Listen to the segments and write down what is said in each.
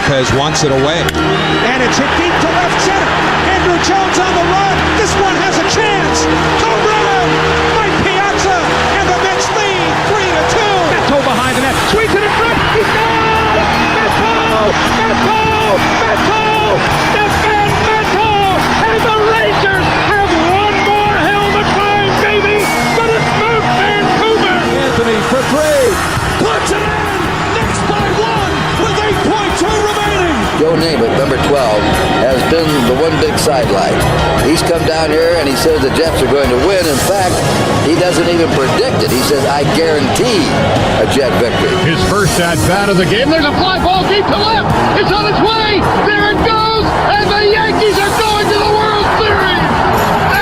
Lopez wants it away. And it's hit deep to left center. Andrew Jones on the run. This one has a chance. Home run! Mike Piazza, and the Mets lead 3-2. Beto behind the net. Sweeps it in front. He's gone! Beto! Beto! Beto! Stefan Beto! And the Rangers have one more hell of a time, baby! But it's moved Vancouver! Anthony for three. Puts it in! Knicks by one with 8.2 remaining! Joe Namath, number 12, has been the one big sidelight. He's come down here and he says the Jets are going to win. In fact, he doesn't even predict it. He says, I guarantee a Jet victory. His first at-bat of the game. There's a fly ball deep to left. It's on its way. There it goes. And the Yankees are going to the World Series.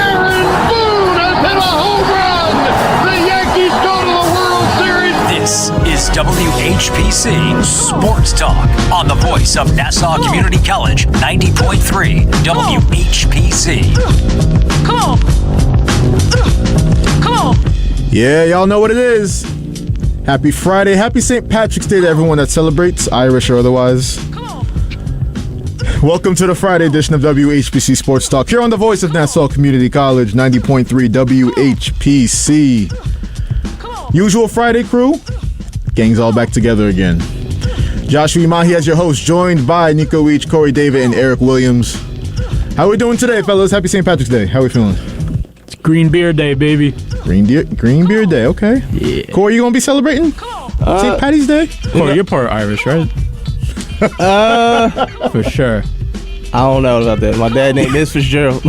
Aaron Boone has hit a home run. The Yankees go to the World Series. This is WHPC Sports Talk on the voice of Nassau Community College, 90.3 WHPC. Come on. Come on. Yeah, y'all know what it is. Happy Friday. Happy St. Patrick's Day to everyone that celebrates, Irish or otherwise. Welcome to the Friday edition of WHPC Sports Talk here on the voice of Nassau Community College, 90.3 WHPC. Usual Friday crew. Gang's all back together again. Joshua Umahi as your host, joined by Nico Each, Corey David, and Eric Williams. How we doing today, fellas? Happy St. Patrick's Day. How we feeling? It's Green Beer Day, baby. Green Beer Day, okay. Yeah. Corey, you gonna be celebrating St. Patty's Day? Corey, you're part Irish, right? For sure. I don't know about that. My dad named is Fitzgerald.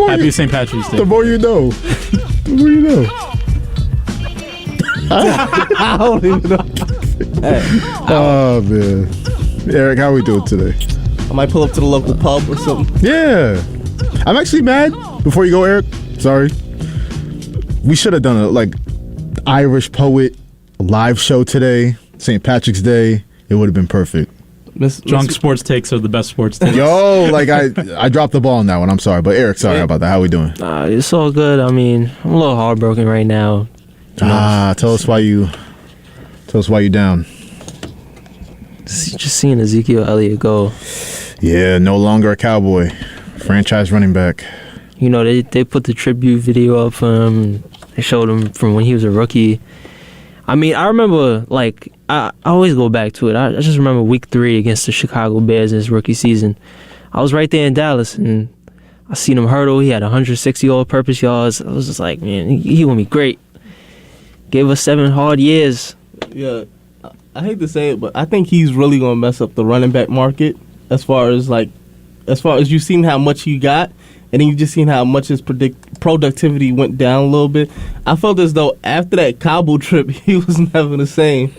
Happy St. Patrick's Day. The more you know. The more you know. I don't even know. Hey, oh, man. Eric, how we doing today? I might pull up to the local pub or something. Yeah. I'm actually mad. Before you go, Eric, sorry. We should have done a, Irish poet live show today. St. Patrick's Day. It would have been perfect. Drunk sports takes are the best sports takes. Yo, I dropped the ball on that one. I'm sorry. But Eric, sorry about that. How we doing? It's all good. I mean, I'm a little heartbroken right now. Tell us why you down. Just seeing Ezekiel Elliott go. Yeah, no longer a Cowboy. Franchise running back. You know, they put the tribute video up for him. They showed him from when he was a rookie. I mean, I remember, I always go back to it. I just remember week 3 against the Chicago Bears in his rookie season. I was right there in Dallas, and I seen him hurdle. He had 160 all-purpose yards. I was just like, man, he gonna be great. Gave us 7 hard years. Yeah, I hate to say it, but I think he's really gonna mess up the running back market as far as you've seen how much he got, and then you've just seen how much his productivity went down a little bit. I felt as though after that Cabo trip, he was never the same.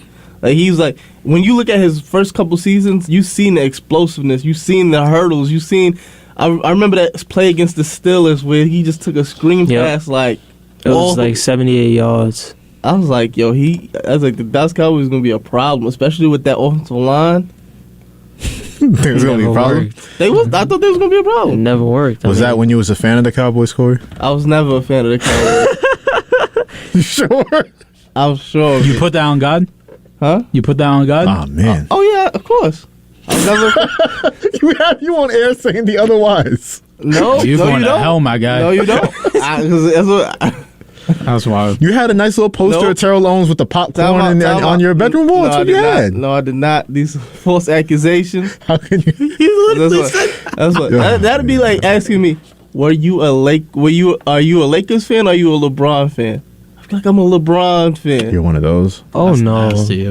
He was when you look at his first couple seasons, you've seen the explosiveness, you've seen the hurdles, you've seen. I remember that play against the Steelers where he just took a screen pass It was 78 yards. I was like, yo, the Dallas Cowboys is gonna be a problem, especially with that offensive line. Think it was gonna be a problem? I thought they was gonna be a problem. It never worked. Was that when you was a fan of the Cowboys, Corey? I was never a fan of the Cowboys. You sure? I'm sure. You put that on God? Huh? You put that on God? Oh, man. Oh yeah, of course. I was never. You on air saying the otherwise. No, You're going you to don't. hell, my guy. No, you don't. That's wild. You had a nice little poster of Terrell Owens with the popcorn on your bedroom wall. That's what you had. No, I did not. These false accusations. How can you? You literally said that'd be like asking me, are you a Lakers fan or are you a LeBron fan? I feel like I'm a LeBron fan. You're one of those. Oh, That's no. nasty,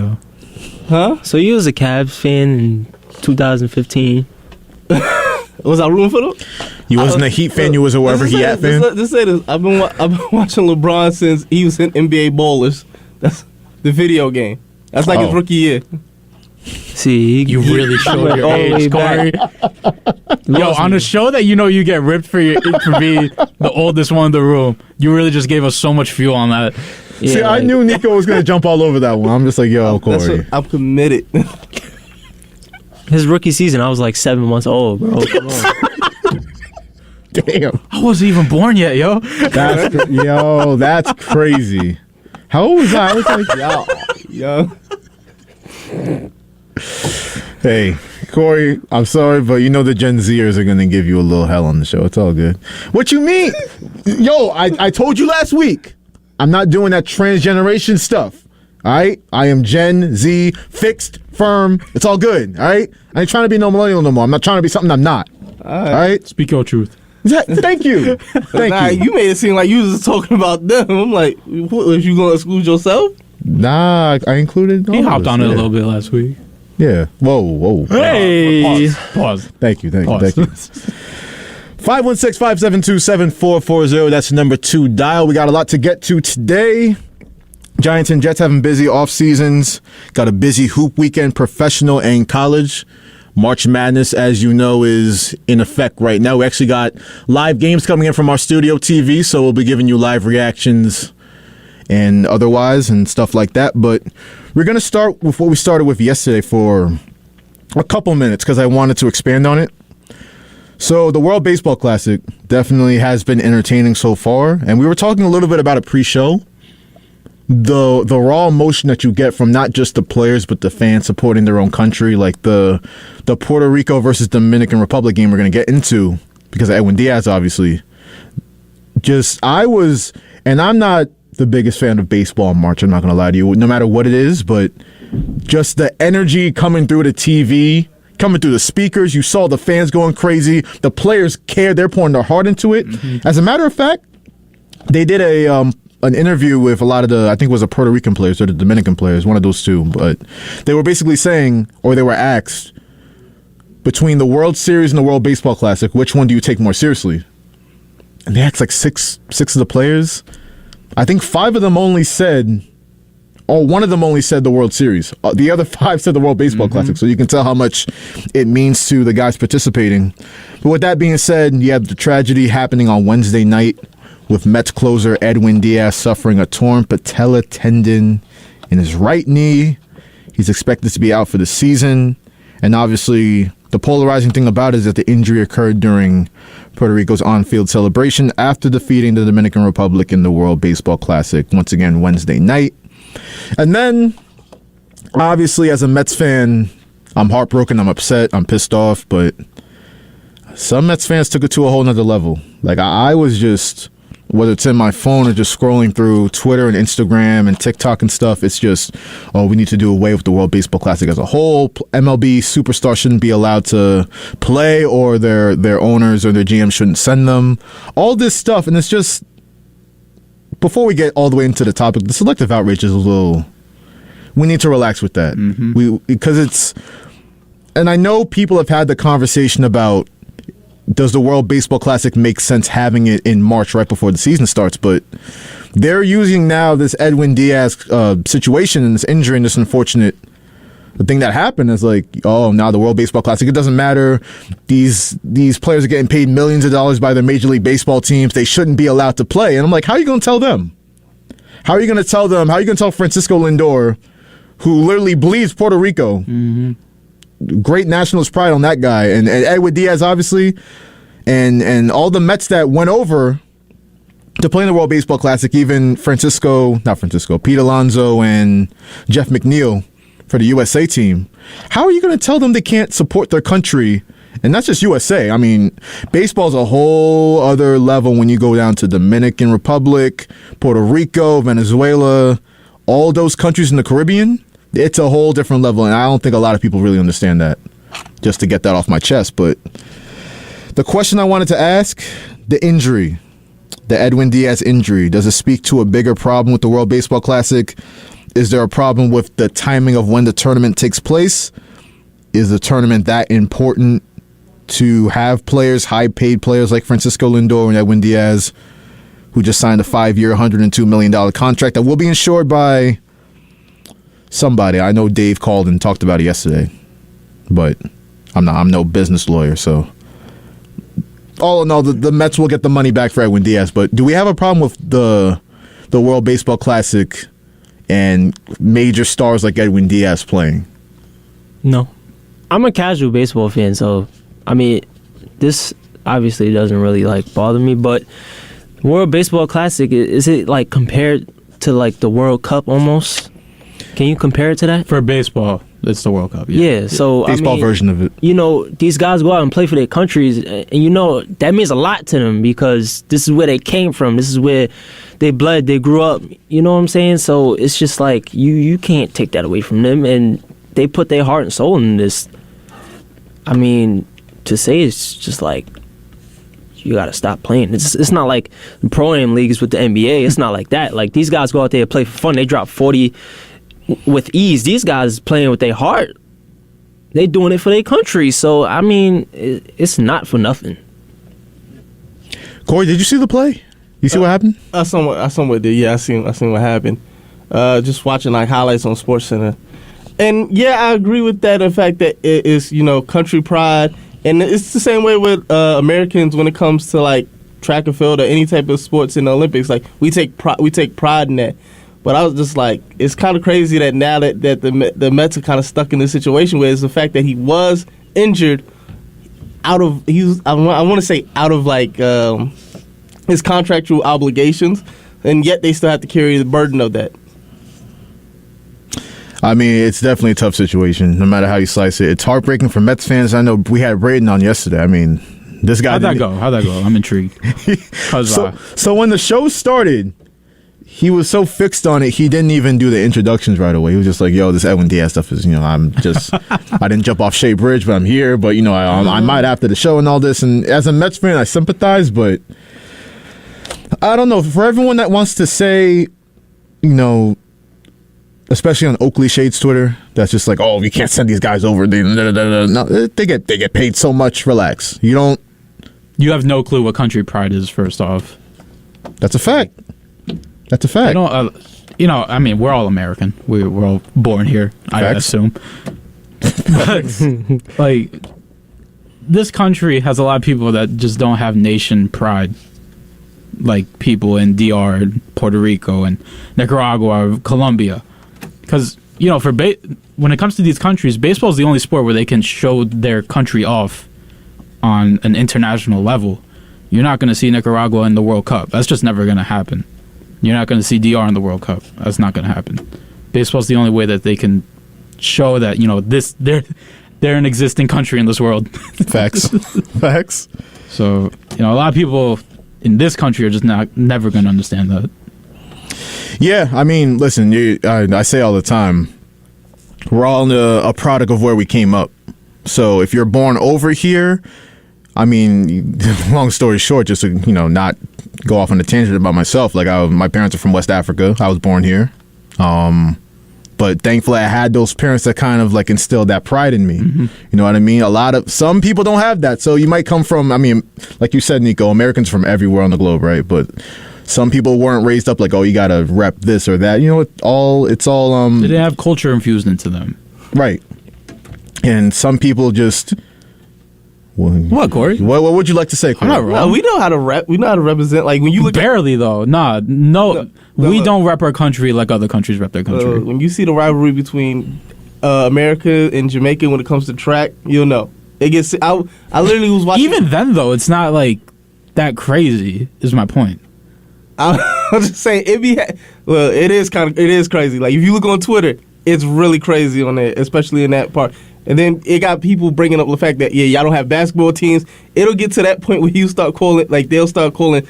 Huh? So you was a Cavs fan in 2015? Was I rooting for them? You wasn't a Heat fan. You was a wherever he at fan. Just say this. I've been watching LeBron since he was in NBA Bowlers. That's the video game. That's his rookie year. See, you really showed your age, Corey. Yo, on a show that you get ripped for being the oldest one in the room, you really just gave us so much fuel on that. Yeah, see, I knew Nico was gonna jump all over that one. I'm just like, yo, Corey. I'm committed. His rookie season, I was 7 months old, bro. Come on. Damn. I wasn't even born yet, yo. That's crazy. How old was I? I was like, Yo. Hey, Corey, I'm sorry, but you know the Gen Zers are going to give you a little hell on the show. It's all good. What you mean? Yo, I told you last week. I'm not doing that transgeneration stuff. All right? I am Gen Z, fixed, firm. It's all good. All right? I ain't trying to be no millennial no more. I'm not trying to be something I'm not. All right? Speak your truth. Thank you. Thank you. You made it seem like you was just talking about them. I'm like, what, was you going to exclude yourself? Nah, I included. He hopped on it a little bit last week. Yeah. Whoa. Hey. Pause. Thank you. Pause. 516-572-7440. That's the number 2 dial. We got a lot to get to today. Giants and Jets having busy off seasons. Got a busy hoop weekend, professional and college. March Madness, as you know, is in effect right now. We actually got live games coming in from our studio TV, so we'll be giving you live reactions and otherwise and stuff like that. But we're going to start with what we started with yesterday for a couple minutes because I wanted to expand on it. So the World Baseball Classic definitely has been entertaining so far, and we were talking a little bit about it pre-show. The raw emotion that you get from not just the players but the fans supporting their own country, like the Puerto Rico versus Dominican Republic game we're going to get into because of Edwin Diaz, obviously. And I'm not the biggest fan of baseball in March, I'm not going to lie to you, no matter what it is, but just the energy coming through the TV, coming through the speakers, you saw the fans going crazy, the players cared, they're pouring their heart into it. Mm-hmm. As a matter of fact, they did an interview with a lot of I think it was the Puerto Rican players or the Dominican players, one of those two, but they were basically saying, or they were asked, between the World Series and the World Baseball Classic, which one do you take more seriously? And they asked like six of the players. I think 5 of them only said, or one of them only said the World Series. The other 5 said the World Baseball Classic, so you can tell how much it means to the guys participating. But with that being said, you have the tragedy happening on Wednesday night with Mets closer Edwin Diaz suffering a torn patella tendon in his right knee. He's expected to be out for the season. And obviously, the polarizing thing about it is that the injury occurred during Puerto Rico's on-field celebration after defeating the Dominican Republic in the World Baseball Classic, once again, Wednesday night. And then, obviously, as a Mets fan, I'm heartbroken, I'm upset, I'm pissed off, but some Mets fans took it to a whole nother level. Like, I was just, whether it's in my phone or just scrolling through Twitter and Instagram and TikTok and stuff, it's just, we need to do away with the World Baseball Classic as a whole. MLB superstars shouldn't be allowed to play, or their owners or their GM shouldn't send them. All this stuff, and it's just, before we get all the way into the topic, the selective outrage is a little, we need to relax with that. Because it's, and I know people have had the conversation about, does the World Baseball Classic make sense having it in March right before the season starts? But they're using now this Edwin Diaz situation and this injury and this unfortunate thing that happened is like, now the World Baseball Classic, it doesn't matter. These players are getting paid millions of dollars by their Major League Baseball teams. They shouldn't be allowed to play. And I'm like, how are you going to tell them? How are you going to tell them? How are you going to tell Francisco Lindor, who literally bleeds Puerto Rico? Great nationalist pride on that guy, and Edwin Diaz, obviously, and all the Mets that went over to play in the World Baseball Classic, even Pete Alonso and Jeff McNeil for the USA team. How are you going to tell them they can't support their country? And that's just USA. I mean, baseball's a whole other level when you go down to Dominican Republic, Puerto Rico, Venezuela, all those countries in the Caribbean. It's a whole different level, and I don't think a lot of people really understand that, just to get that off my chest. But the question I wanted to ask, the injury, the Edwin Diaz injury, does it speak to a bigger problem with the World Baseball Classic? Is there a problem with the timing of when the tournament takes place? Is the tournament that important to have players, high-paid players like Francisco Lindor and Edwin Diaz, who just signed a 5-year, $102 million contract that will be insured by somebody? I know Dave called and talked about it yesterday, but I'm no business lawyer, so all in all, the Mets will get the money back for Edwin Diaz. But do we have a problem with the World Baseball Classic and major stars like Edwin Diaz playing? No. I'm a casual baseball fan, so I mean, this obviously doesn't really bother me, but World Baseball Classic, is it compared to the World Cup almost? Can you compare it to that? For baseball, it's the World Cup. Yeah, so Baseball version of it. You know, these guys go out and play for their countries, and you know that means a lot to them because this is where they came from. This is where they bled, they grew up. You know what I'm saying? So it's just like you can't take that away from them, and they put their heart and soul in this. I mean, to say it's just like you got to stop playing. It's not like the pro-am leagues with the NBA. It's not like that. Like these guys go out there and play for fun. They drop 40 with ease. These guys playing with their heart. They doing it for their country. So I mean, it's not for nothing. Corey, did you see the play? You see what happened? I somewhat did. Yeah, I seen what happened. Just watching like highlights on SportsCenter, and yeah, I agree with that. The fact that it is country pride, and it's the same way with Americans when it comes to like track and field or any type of sports in the Olympics. Like we take pride in that. But I was just like, it's kind of crazy that now that the Mets are kind of stuck in this situation where it's the fact that he was injured I want to say out of like his contractual obligations, and yet they still have to carry the burden of that. I mean, it's definitely a tough situation, no matter how you slice it. It's heartbreaking for Mets fans. I know we had Braden on yesterday. I mean, this guy. How'd that go? I'm intrigued. So when the show started, he was so fixed on it, he didn't even do the introductions right away. He was just like, yo, this Edwin Diaz stuff is, I didn't jump off Shea Bridge, but I'm here. But, I might after the show and all this. And as a Mets fan, I sympathize, but I don't know. For everyone that wants to say, especially on Oakley Shades Twitter, that's just like, oh, we can't send these guys over. No, they get paid so much. Relax. You have no clue what country pride is, first off. That's a fact. That's a fact. I mean, we're all American. We're all born here, I assume. But, like, this country has a lot of people that just don't have nation pride. Like people in DR, Puerto Rico, and Nicaragua, Colombia. Because, when it comes to these countries, baseball is the only sport where they can show their country off on an international level. You're not going to see Nicaragua in the World Cup. That's just never going to happen. You're not going to see DR in the World Cup. That's not going to happen. Baseball's the only way that they can show that, they're an existing country in this world. Facts. So, a lot of people in this country are just never going to understand that. Yeah, I mean, listen, I say all the time, we're all a product of where we came up. So if you're born over here, I mean, long story short, just to, not go off on a tangent about myself, like my parents are from West Africa. I was born here. But thankfully I had those parents that kind of like instilled that pride in me. Mm-hmm. You know what I mean? Some people don't have that. So you might come from, I mean, like you said, Nico, Americans from everywhere on the globe, right? But some people weren't raised up like, oh, you got to rep this or that. It's all they didn't have culture infused into them. Right. And some people just... What, Corey? What would you like to say, Corey? We know how to rep. We know how to represent. Like when you look barely though. No, we don't rep our country like other countries rep their country. When you see the rivalry between America and Jamaica when it comes to track, you'll know it gets. I literally was watching. Even then, though, it's not like that crazy. Is my point. I'm just saying it is crazy. Like if you look on Twitter, it's really crazy on there, especially in that part. And then it got people bringing up the fact that, y'all don't have basketball teams. It'll get to that point where they'll start calling,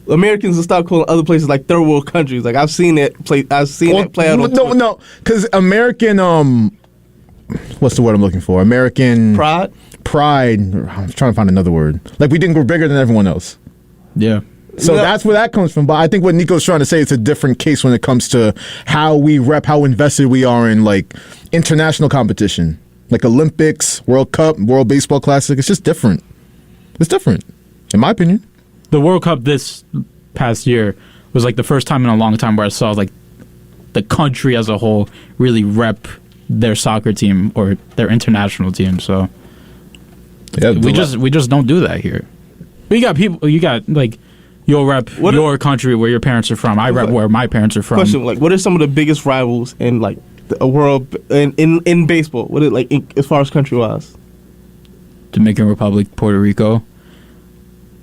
Americans will start calling other places like third world countries. Like I've seen that play. That play out on Twitter. No, because American, what's the word I'm looking for? American pride. I'm trying to find another word. Like we think we're bigger than everyone else. Yeah. So that's where that comes from. But I think what Nico's trying to say is a different case when it comes to how we rep, how invested we are in like international competition. Like Olympics, World Cup, World Baseball Classic. It's just different. It's different, in my opinion. The World Cup this past year was like the first time in a long time where I saw like the country as a whole really rep their soccer team or their international team. So yeah, we just don't do that here. But you got like you'll rep your country where your parents are from. I rep where my parents are from. Question: like, what are some of the biggest rivals in like a world in baseball? What is like as far as country wise? Dominican Republic, Puerto Rico,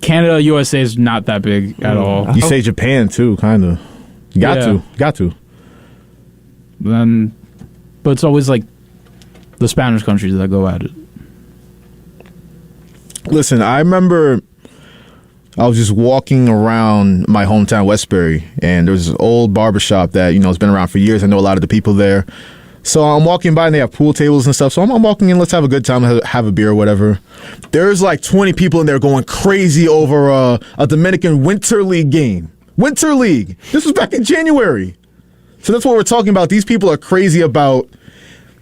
Canada, USA is not that big at all. You say Japan too, kind of. You got to. Then But it's always like the Spanish countries that go at it. Listen, I remember I was just walking around my hometown, Westbury, and there was this old barbershop that, has been around for years. I know a lot of the people there. So I'm walking by and they have pool tables and stuff. So I'm walking in, let's have a good time, have a beer or whatever. There's like 20 people in there going crazy over a Dominican Winter League game. Winter League. This was back in January. So that's what we're talking about. These people are crazy about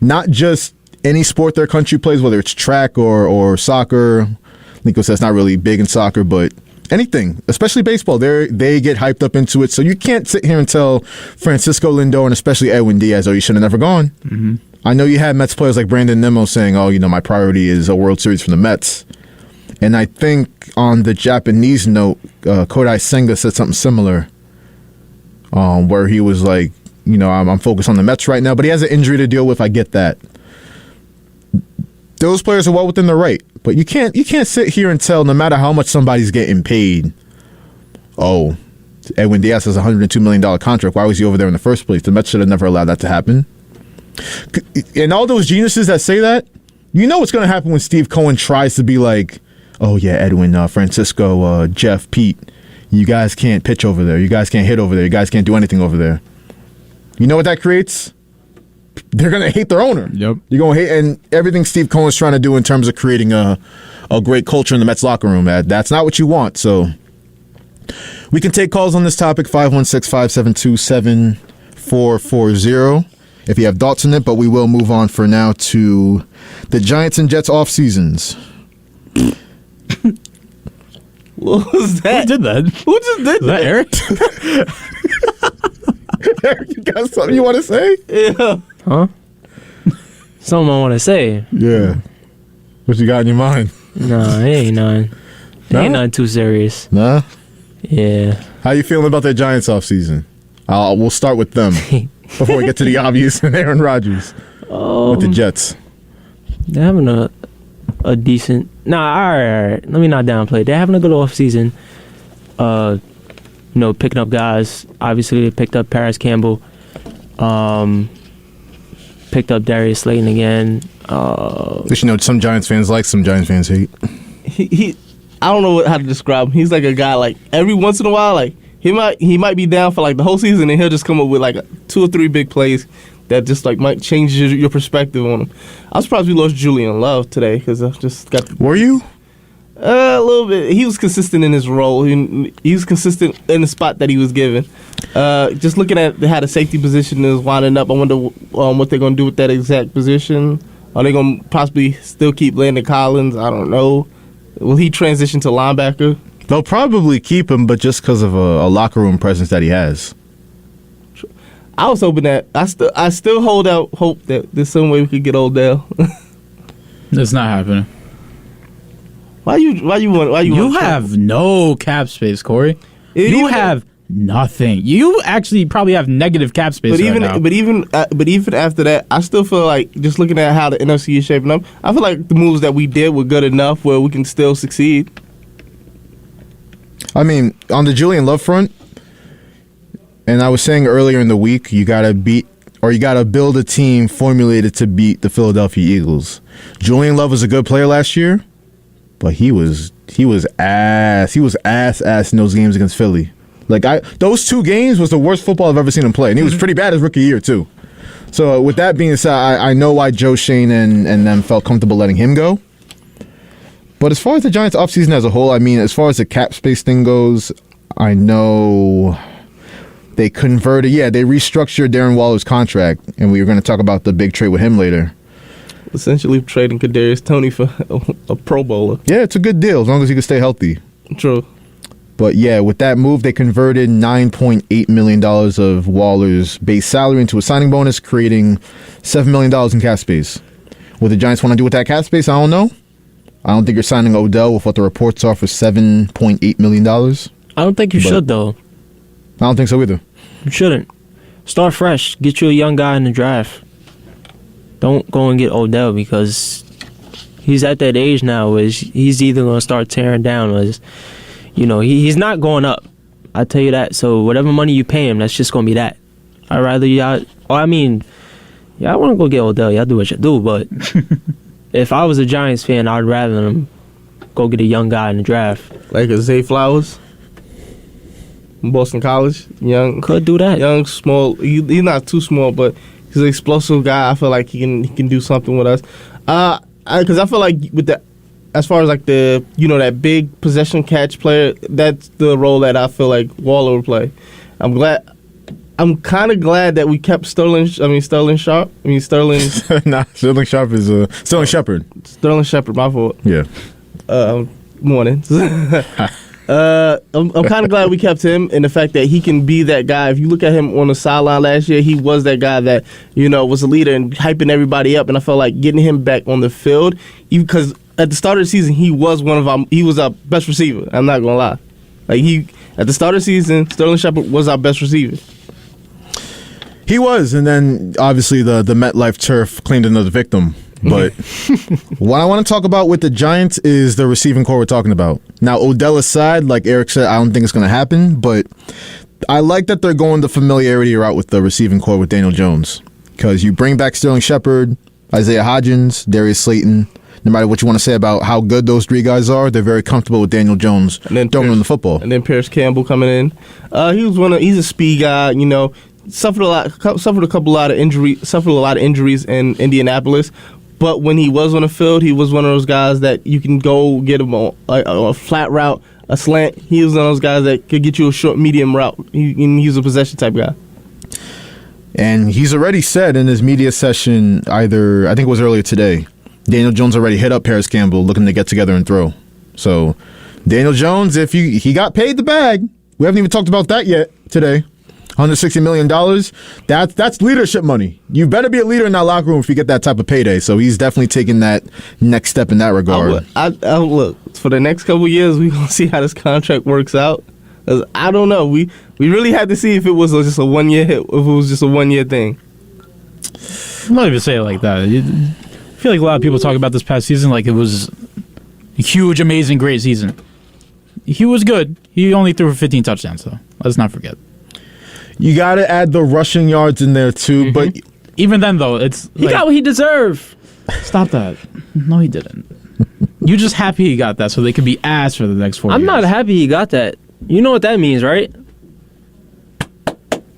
not just any sport their country plays, whether it's track or soccer. Nico says not really big in soccer, but anything, especially baseball, they get hyped up into it. So you can't sit here and tell Francisco Lindor and especially Edwin Diaz, you should have never gone. Mm-hmm. I know you had Mets players like Brandon Nimmo saying, my priority is a World Series from the Mets. And I think on the Japanese note, Kodai Senga said something similar, where he was like, I'm focused on the Mets right now, but he has an injury to deal with. I get that. Those players are well within their right. But you can't sit here and tell, no matter how much somebody's getting paid, Edwin Diaz has a $102 million contract. Why was he over there in the first place? The Mets should have never allowed that to happen. And all those geniuses that say that, what's going to happen when Steve Cohen tries to be like, Edwin, Francisco, Jeff, Pete, you guys can't pitch over there. You guys can't hit over there. You guys can't do anything over there. You know what that creates? They're going to hate their owner. Yep. You're going to hate, and everything Steve Cohen's trying to do in terms of creating a great culture in the Mets locker room, that's not what you want. So we can take calls on this topic, 516-572-7440, if you have thoughts on it, but we will move on for now to the Giants and Jets off seasons. What was that? Who did that? Who just did that? Eric? Eric, you got something you want to say? Yeah. Huh? Something I want to say. Yeah. What you got in your mind? Nah, it ain't none. It ain't nothing too serious. Nah? Yeah. How you feeling about the Giants offseason? We'll start with them before we get to the obvious and Aaron Rodgers with the Jets. They're having a decent... Nah, all right. Let me not downplay. They're having a good offseason. Picking up guys. Obviously, they picked up Paris Campbell. Picked up Darius Slayton again. Some Giants fans like, some Giants fans hate. He I don't know how to describe him. He's like a guy, like, every once in a while, like, he might be down for, like, the whole season, and he'll just come up with, like, 2 or 3 big plays that just, like, might change your perspective on him. I was surprised we lost Julian Love today, because I just got... Were you? A little bit. He was consistent in his role. He was consistent in the spot that he was given. Just looking at how the safety position is winding up, I wonder what they're going to do with that exact position. Are they going to possibly still keep Landon Collins? I don't know. Will he transition to linebacker? They'll probably keep him, but just because of a locker room presence that he has. I was hoping that I still hold out hope that there's some way we could get Odell. It's not happening. Why you have no cap space, Corey. You have nothing. You actually probably have negative cap space but right now. But even after that, I still feel like, just looking at how the NFC is shaping up, I feel like the moves that we did were good enough where we can still succeed. I mean, on the Julian Love front, and I was saying earlier in the week, you got to build a team formulated to beat the Philadelphia Eagles. Julian Love was a good player last year, but he was ass in those games against Philly. Like, those 2 games was the worst football I've ever seen him play, and he was pretty bad his rookie year too. So with that being said, I know why Joe Shane and them felt comfortable letting him go. But as far as the Giants offseason as a whole, I mean, as far as the cap space thing goes, I know they converted. Yeah, they restructured Darren Waller's contract, and we were going to talk about the big trade with him later. Essentially trading Kadarius Toney for a Pro Bowler. Yeah, it's a good deal as long as he can stay healthy. True. But yeah, with that move, they converted $9.8 million of Waller's base salary into a signing bonus, creating $7 million in cap space. What the Giants want to do with that cap space, I don't know. I don't think you're signing Odell with what the reports are for $7.8 million. I don't think you should, though. I don't think so either. You shouldn't. Start fresh. Get you a young guy in the draft. Don't go and get Odell, because he's at that age now where he's either going to start tearing down or, he's not going up. I tell you that. So whatever money you pay him, that's just going to be that. I'd rather Yeah, I want to go get Odell. Y'all do what you do, but if I was a Giants fan, I'd rather them go get a young guy in the draft. Like a Zay Flowers from Boston College. Young. Could do that. Young, small. He's not too small, but he's an explosive guy. I feel like he can do something with us. Because I feel like with the, as far as like the, that big possession catch player, that's the role that I feel like Waller would play. I'm kind of glad that we kept Sterling Sharp. Sterling. Nah, Sterling Sharp is Sterling Shepard. Sterling Shepard, my fault. Yeah. Morning. I'm kind of glad we kept him, and the fact that he can be that guy. If you look at him on the sideline last year, he was that guy that was a leader and hyping everybody up. And I felt like getting him back on the field, because at the start of the season he was our best receiver. I'm not gonna lie. At the start of the season, Sterling Shepard was our best receiver. He was, and then obviously the MetLife turf claimed another victim. But what I want to talk about with the Giants is the receiving core we're talking about. Now, Odell aside, like Eric said, I don't think it's going to happen, but I like that they're going the familiarity route with the receiving core with Daniel Jones, because you bring back Sterling Shepard, Isaiah Hodgins, Darius Slayton. No matter what you want to say about how good those three guys are, they're very comfortable with Daniel Jones throwing them the football. And then Paris Campbell coming in. He's a speed guy, suffered a lot of injuries in Indianapolis. But when he was on the field, he was one of those guys that you can go get him on a flat route, a slant. He was one of those guys that could get you a short, medium route. He's a possession type guy. And he's already said in his media session, I think it was earlier today, Daniel Jones already hit up Paris Campbell looking to get together and throw. So Daniel Jones, if he got paid the bag, we haven't even talked about that yet today. $160 million, that's leadership money. You better be a leader in that locker room if you get that type of payday. So he's definitely taking that next step in that regard. Look, for the next couple of years, we're going to see how this contract works out. 'Cause I don't know. We really had to see if it was just a one-year hit, if it was just a one-year thing. I'm not even say it like that. I feel like a lot of people talk about this past season like it was a huge, amazing, great season. He was good. He only threw for 15 touchdowns, though. Let's not forget. You got to add the rushing yards in there, too. But even then, though, he got what he deserved. Stop that. No, he didn't. You're just happy he got that so they could be ass for the next 4 years. I'm not happy he got that. You know what that means, right?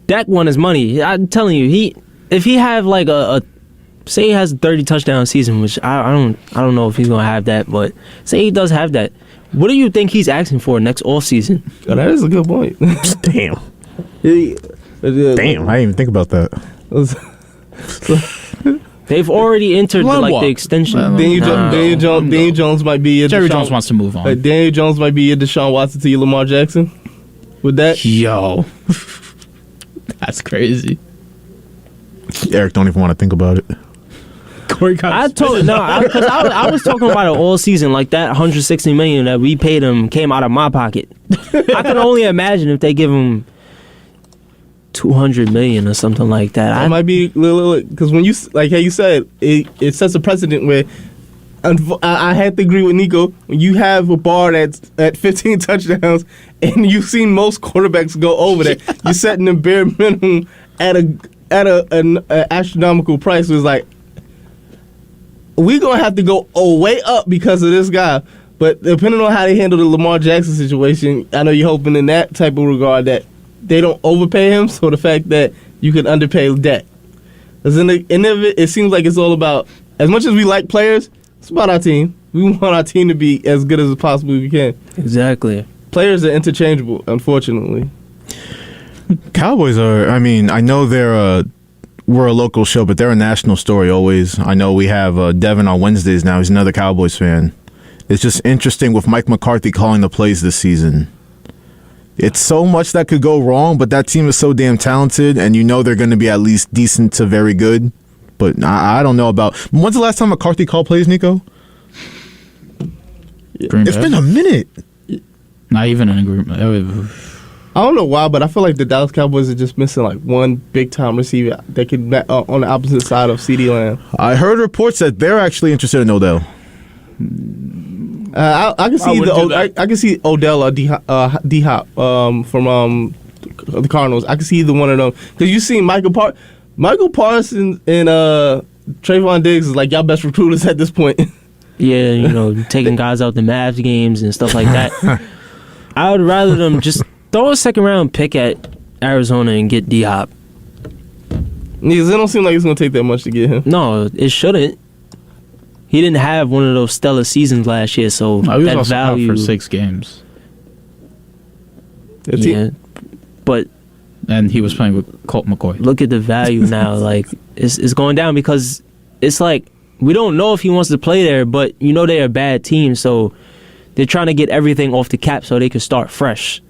Dak won his money. I'm telling you, if he have like say he has a 30 touchdown season, which I don't know if he's gonna have that, but say he does have that, what do you think he's asking for next offseason? Oh, that is a good point. Damn. Damn, I didn't even think about that. They've already entered the extension. Daniel Jones might be Jerry Jones wants to move on. Daniel Jones might be your Deshaun Watson to your Lamar Jackson. With that, yo, that's crazy. Eric don't even want to think about it. I was talking about it all season. Like that $160 million that we paid him came out of my pocket. I can only imagine if they give him $200 million or something like that. That might be because when you like how you said it sets a precedent where I had to agree with Nico. When you have a bar that's at 15 touchdowns and you've seen most quarterbacks go over that, you're setting the bare minimum at an astronomical price. It was like we're gonna have to go way up because of this guy. But depending on how they handle the Lamar Jackson situation, I know you're hoping in that type of regard that they don't overpay him, so the fact that you can underpay Dak. Because in the end of it, it seems like it's all about, as much as we like players, it's about our team. We want our team to be as good as possibly we can. Exactly. Players are interchangeable, unfortunately. Cowboys are, I know we're a local show, but they're a national story always. I know we have Devin on Wednesdays now. He's another Cowboys fan. It's just interesting with Mike McCarthy calling the plays this season. It's so much that could go wrong, but that team is so damn talented, and they're going to be at least decent to very good. But I don't know about... When's the last time McCarthy called plays, Nico? It's been a minute. Not even an agreement. I don't know why, but I feel like the Dallas Cowboys are just missing like one big-time receiver that could on the opposite side of CeeDee Lamb. I heard reports that they're actually interested in Odell. I can see I can see Odell or D Hop from the Cardinals. I can see either one of them because you seen Michael Michael Parsons and Trayvon Diggs is like y'all best recruiters at this point. Yeah, taking guys out the Mavs games and stuff like that. I would rather them just throw a second round pick at Arizona and get D-Hop. Because it don't seem like it's going to take that much to get him. No, it shouldn't. He didn't have one of those stellar seasons last year, so He was that also value out for 6 games. Yeah, but And he was playing with Colt McCoy. look at the value now. Like it's going down because it's like we don't know if he wants to play there, but they're a bad team, so they're trying to get everything off the cap so they can start fresh.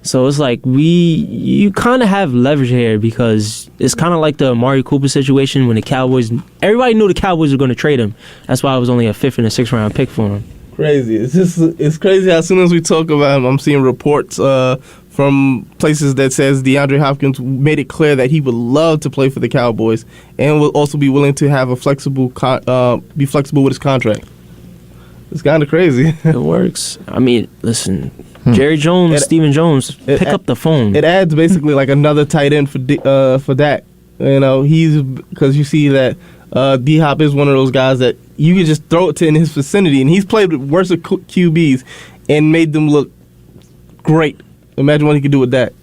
So it's like you kind of have leverage here because it's kind of like the Amari Cooper situation when the Cowboys. Everybody knew the Cowboys were going to trade him. That's why it was only a 5th and a 6th round pick for him. Crazy. It's crazy. As soon as we talk about him, I'm seeing reports from places that says DeAndre Hopkins made it clear that he would love to play for the Cowboys and will also be willing to have a be flexible with his contract. It's kind of crazy. It works. I mean, listen, Jerry Jones, Stephen Jones, pick up the phone. It adds basically like another tight end for Dak. He's because you see that D-Hop is one of those guys that you can just throw it to in his vicinity, and he's played with worse QBs and made them look great. Imagine what he could do with that.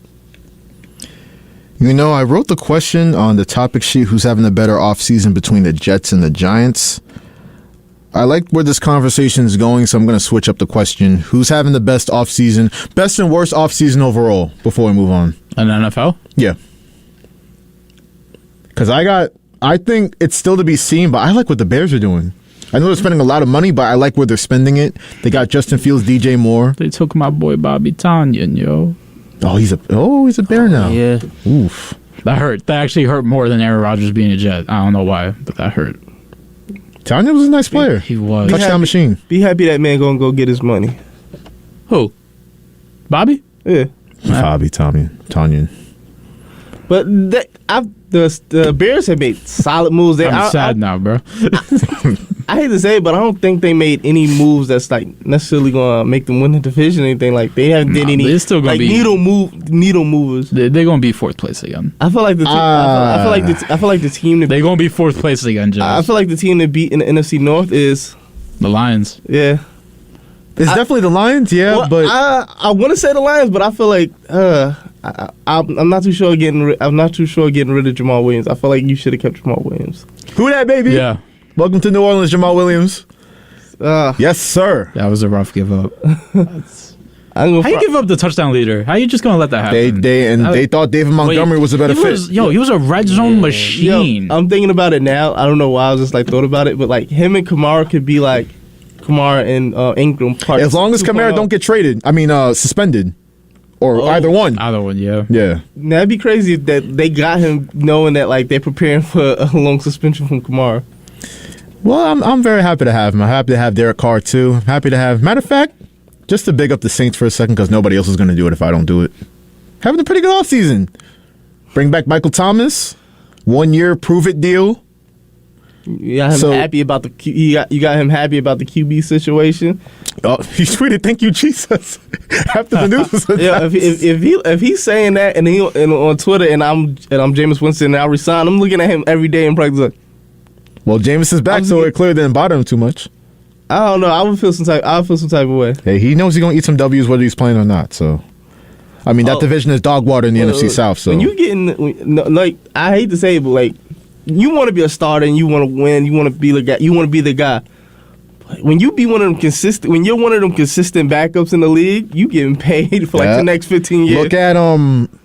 I wrote the question on the topic sheet, who's having a better offseason between the Jets and the Giants. I like where this conversation is going, so I'm going to switch up the question. Who's having the best offseason, best and worst offseason overall before we move on? An NFL? Yeah. Because I think it's still to be seen, but I like what the Bears are doing. I know they're spending a lot of money, but I like where they're spending it. They got Justin Fields, DJ Moore. They took my boy Bobby Tonyan, yo. Oh, he's a Bear now. Yeah. Oof. That hurt. That actually hurt more than Aaron Rodgers being a Jet. I don't know why, but that hurt. Tonyan was a nice player. He was. Touchdown machine. Be happy that man gonna go get his money. Who? Bobby? Yeah. Bobby Tonyan. But the Bears have made solid moves there. I'm sad now, bro. I hate to say it, but I don't think they made any moves that's like necessarily gonna make them win the division or anything. Like they haven't did any they're still gonna like be needle movers. They're gonna be 4th place again. I feel like the team. I feel like the team. They're gonna be 4th place again, Joe. I feel like the team that beat in the NFC North is The Lions. yeah. It's definitely the Lions, yeah, Well, but I want to say the Lions, but I feel like I'm not too sure getting rid of Jamal Williams. I feel like you should have kept Jamal Williams. who that, baby? Yeah, Welcome to New Orleans, Jamal Williams. Yes, sir. that was a rough give up. How How you give up the touchdown leader? How you just gonna let that happen? They thought David Montgomery was a better fit. He was a red zone machine. I'm thinking about it now. I don't know why I was just like thought about it, but like him and Kamara could be like Kamara and Ingram. As long as Kamara don't get traded, suspended, or either one. Either one, yeah. Yeah. That'd be crazy that they got him knowing that like they're preparing for a long suspension from Kamara. Well, I'm very happy to have him. I'm happy to have Derek Carr too. Happy to have. Matter of fact, just to big up the Saints for a second, because nobody else is going to do it if I don't do it. Having a pretty good offseason. Bring back Michael Thomas. 1 year prove it deal. You got him happy about you got him happy about the QB situation. Oh, he tweeted, "Thank you, Jesus." After the news was Yeah, if he's saying that and on Twitter and I'm Jameis Winston and I resign, I'm looking at him every day in practice like, well, Jameis is back, so it clearly didn't bother him too much. I don't know. I would feel some type of way. Hey, he knows he's gonna eat some W's whether he's playing or not. So, that division is dog water in the NFC South. So when you like, I hate to say it, but like, you want to be a starter and you want to win. You want to be the guy. You want to be the guy. When you be one of them consistent, when you're one of them consistent backups in the league, you getting paid for like the next 15 years. Look at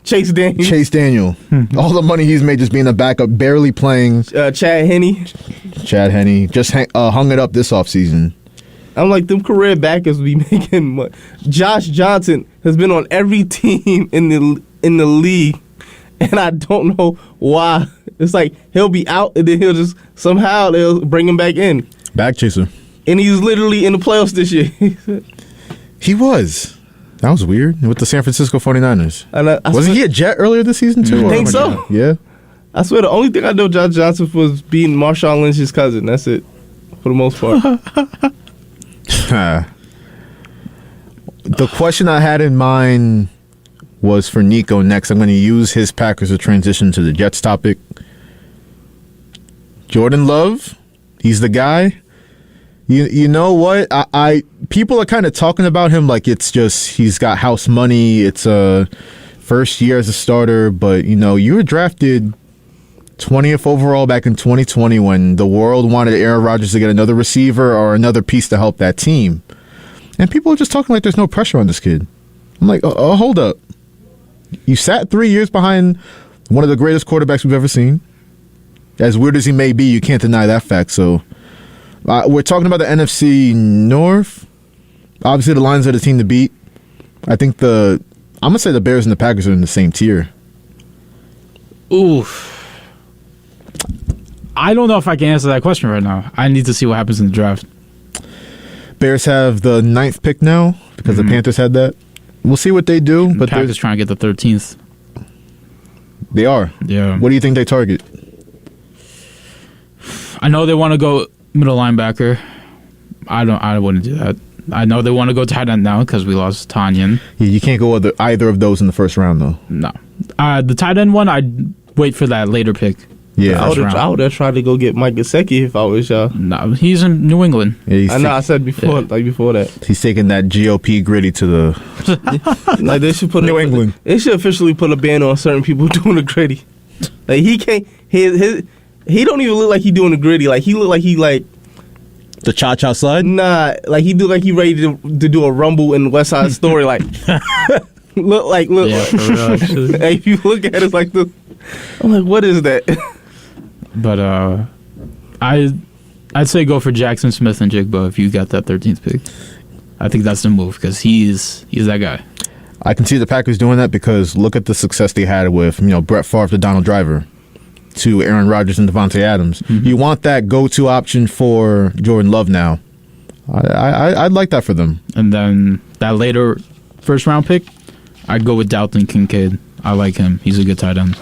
Chase Daniel. Chase Daniel. All the money he's made just being a backup, barely playing. Chad Henne just hung it up this offseason. I'm like, them career backups be making money. Josh Johnson has been on every team in the league, and I don't know why. It's like he'll be out, and then they'll bring him back in. Back chaser. And he was literally in the playoffs this year. He was. That was weird. With the San Francisco 49ers. Wasn't he a Jet earlier this season, too? I think so. Yeah. I swear the only thing I know Josh Johnson was being Marshawn Lynch's cousin. That's it, for the most part. The question I had in mind was for Nico next. I'm going to use his Packers to transition to the Jets topic. Jordan Love, he's the guy. You know what? I people are kind of talking about him like it's just he's got house money. It's a first year as a starter, but you were drafted 20th overall back in 2020 when the world wanted Aaron Rodgers to get another receiver or another piece to help that team, and people are just talking like there's no pressure on this kid. I'm like, oh, hold up. You sat 3 years behind one of the greatest quarterbacks we've ever seen. As weird as he may be, you can't deny that fact. So we're talking about the NFC North. Obviously, the Lions are the team to beat. I think I'm going to say the Bears and the Packers are in the same tier. Oof. I don't know if I can answer that question right now. I need to see what happens in the draft. Bears have the 9th pick now because the Panthers had that. We'll see what they do. But but Packers trying to get the 13th. They are. Yeah. What do you think they target? I know they want to go middle linebacker. I wouldn't do that. I know they want to go tight end now because we lost Tanyan. Yeah, you can't go with either of those in the first round, though. No. The tight end one, I'd wait for that later pick. Yeah. I would have tried to go get Mike Gesicki if I was y'all. No, he's in New England. Yeah, I know. I said before, before that. He's taking that GOP gritty to the Like they should put New England. They should officially put a ban on certain people doing the gritty. Like he can't. He don't even look like he doing the gritty. Like he look like he like. The cha-cha slide? Nah, like he do like he ready to do a rumble in West Side Story. Like look. Yeah, for real, actually. Hey, if you look at it, it's like this. I'm like, what is that? But I'd say go for Jackson Smith and Jigba if you got that 13th pick. I think that's the move because he's that guy. I can see the Packers doing that because look at the success they had with Brett Favre to Donald Driver to Aaron Rodgers and Devontae Adams. Mm-hmm. You want that go-to option for Jordan Love now. I'd like that for them. And then that later first round pick, I'd go with Dalton Kincaid. I like him. He's a good tight end.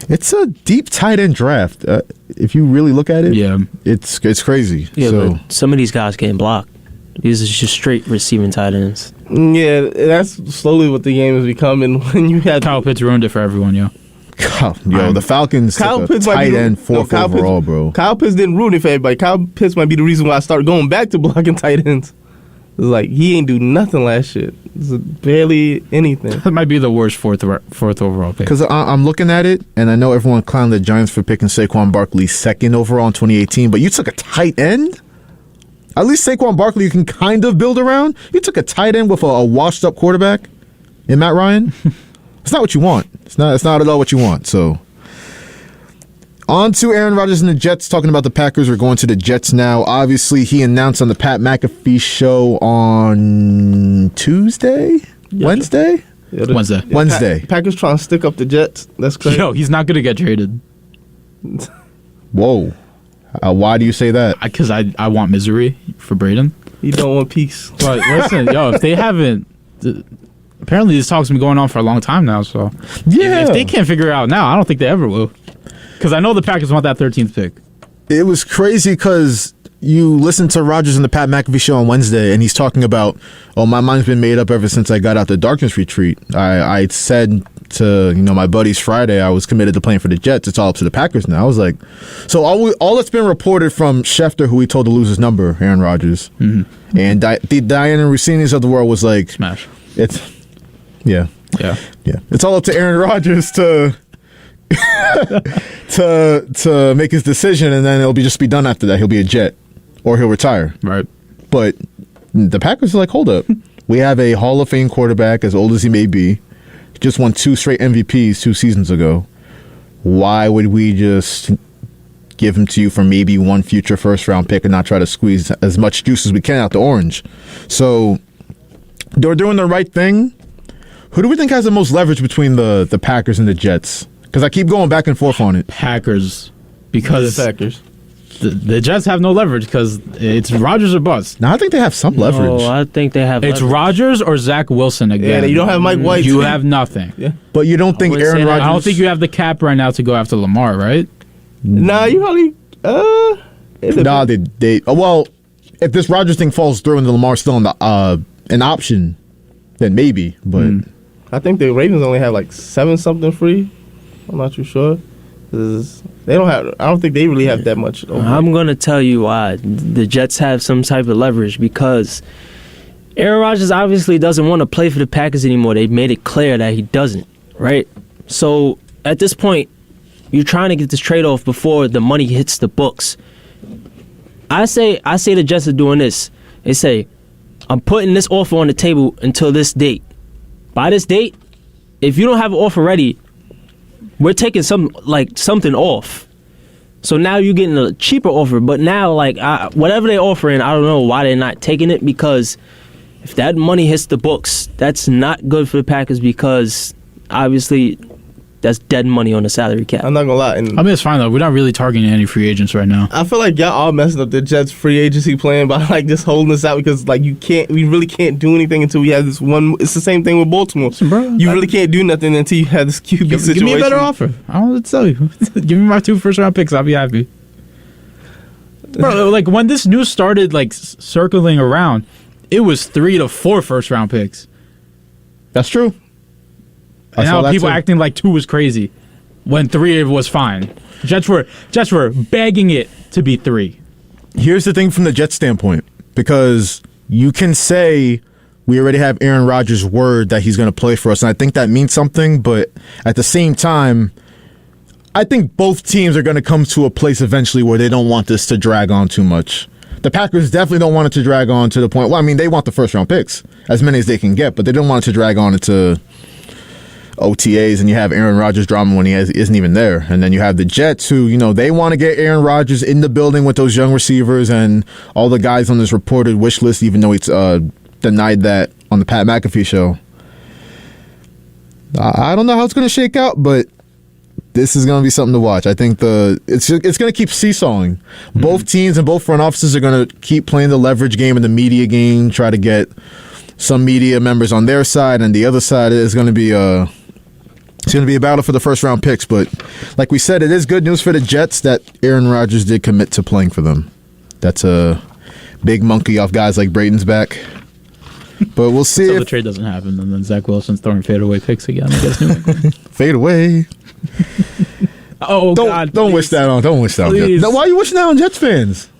It's a deep tight end draft. If you really look at it, yeah, it's crazy. Yeah, so. but some of these guys getting blocked. These are just straight receiving tight ends. Yeah, that's slowly what the game is becoming. When you have Kyle Pitts ruined it for everyone, yo. The Falcons took a tight end 4th overall, bro. Kyle Pitts didn't ruin it for everybody. Kyle Pitts might be the reason why I started going back to blocking tight ends. It's like he ain't do nothing last year. It's barely anything. That might be the worst fourth overall pick. Because I'm looking at it, and I know everyone clowned the Giants for picking Saquon Barkley 2nd overall in 2018, but you took a tight end? At least Saquon Barkley you can kind of build around. You took a tight end with a washed-up quarterback in Matt Ryan? It's not what you want. It's not at all what you want. So, on to Aaron Rodgers and the Jets. Talking about the Packers, we're going to the Jets now. Obviously, he announced on the Pat McAfee show on Tuesday? Wednesday? Yeah, Wednesday. Wednesday. Packers trying to stick up the Jets. That's crazy. Yo, he's not going to get traded. Whoa. Why do you say that? Because I want misery for Braden. He don't want peace. But listen, yo, if they haven't... Apparently, these talks have been going on for a long time now, so... Yeah. If they can't figure it out now, I don't think they ever will. Because I know the Packers want that 13th pick. It was crazy because you listened to Rodgers on the Pat McAfee show on Wednesday, and he's talking about, my mind's been made up ever since I got out the darkness retreat. I said to my buddies Friday I was committed to playing for the Jets. It's all up to the Packers now. I was like, so all that's been reported from Schefter, who he told to lose his number, Aaron Rodgers, and the Diana Rossinis of the world was like, smash. Yeah. It's all up to Aaron Rodgers to make his decision, and then it'll just be done after that. He'll be a Jet, or he'll retire. Right. But the Packers are like, hold up. We have a Hall of Fame quarterback, as old as he may be. He just won 2 straight MVPs 2 seasons ago. Why would we just give him to you for maybe one future first-round pick and not try to squeeze as much juice as we can out the orange? So they're doing the right thing. Who do we think has the most leverage between the Packers and the Jets? Because I keep going back and forth on it. Packers. Because The Packers. the Jets have no leverage because it's Rodgers or bust. Now, I think they have some leverage. Oh, I think they have It's leverage. Rodgers or Zach Wilson again. Yeah, you don't have Mike White. You have nothing. Yeah. But you don't think wouldn't Aaron say that. Rodgers... I don't think you have the cap right now to go after Lamar, right? Nah, you probably. Nah, they well, if this Rodgers thing falls through and the Lamar's still in the an option, then maybe. But I think the Ravens only have like 7 something free. I'm not too sure. They don't have. I don't think they really have that much. I'm gonna tell you why the Jets have some type of leverage, because Aaron Rodgers obviously doesn't want to play for the Packers anymore. They made it clear that he doesn't, right? So at this point, you're trying to get this trade-off before the money hits the books. I say the Jets are doing this. They say, I'm putting this offer on the table until this date. By this date, if you don't have an offer ready, we're taking something off. So now you're getting a cheaper offer. But now, whatever they're offering, I don't know why they're not taking it, because if that money hits the books, that's not good for the Packers, because obviously that's dead money on the salary cap. I'm not gonna lie. I mean, it's fine though. We're not really targeting any free agents right now. I feel like y'all all messing up the Jets free agency plan by just holding us out, because we really can't do anything until we have this one. It's the same thing with Baltimore. Bro, you really can't do nothing until you have this QB situation. Give me a better offer. I don't know what to tell you. Give me my 2 first-round picks. I'll be happy. Bro, when this news started circling around, it was 3 to 4 first-round picks. That's true. And now people acting like 2 was crazy when 3 was fine. Jets were begging it to be 3. Here's the thing from the Jets standpoint, because you can say we already have Aaron Rodgers' word that he's going to play for us, and I think that means something, but at the same time, I think both teams are going to come to a place eventually where they don't want this to drag on too much. The Packers definitely don't want it to drag on to the point, well, I mean, they want the first-round picks, as many as they can get, but they don't want it to drag on into OTAs, and you have Aaron Rodgers drama when he isn't even there. And then you have the Jets who, they want to get Aaron Rodgers in the building with those young receivers and all the guys on this reported wish list, even though he's denied that on the Pat McAfee show. I don't know how it's going to shake out, but this is going to be something to watch. I think it's going to keep seesawing. Mm-hmm. Both teams and both front offices are going to keep playing the leverage game and the media game, try to get some media members on their side, and the other side is going to be it's going to be a battle for the first-round picks. But like we said, it is good news for the Jets that Aaron Rodgers did commit to playing for them. That's a big monkey off guys like Brayton's back. But we'll see if the trade doesn't happen, and then Zach Wilson's throwing fadeaway picks again against New England. Fade away. God! Don't wish that on. Don't wish that on Jets. No, why are you wishing that on Jets fans?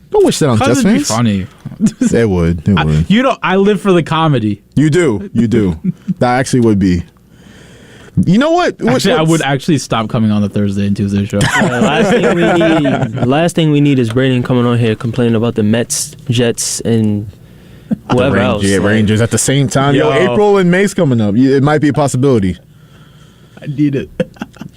Don't wish that on Jets fans. Funny. It would. I live for the comedy. You do. That actually would be. You know what? Actually, I would actually stop coming on the Thursday and Tuesday show. Last thing we need is Braden coming on here complaining about the Mets, Jets, and whoever else. Yeah, Rangers at the same time. Yo, April and May's coming up. It might be a possibility. I need it.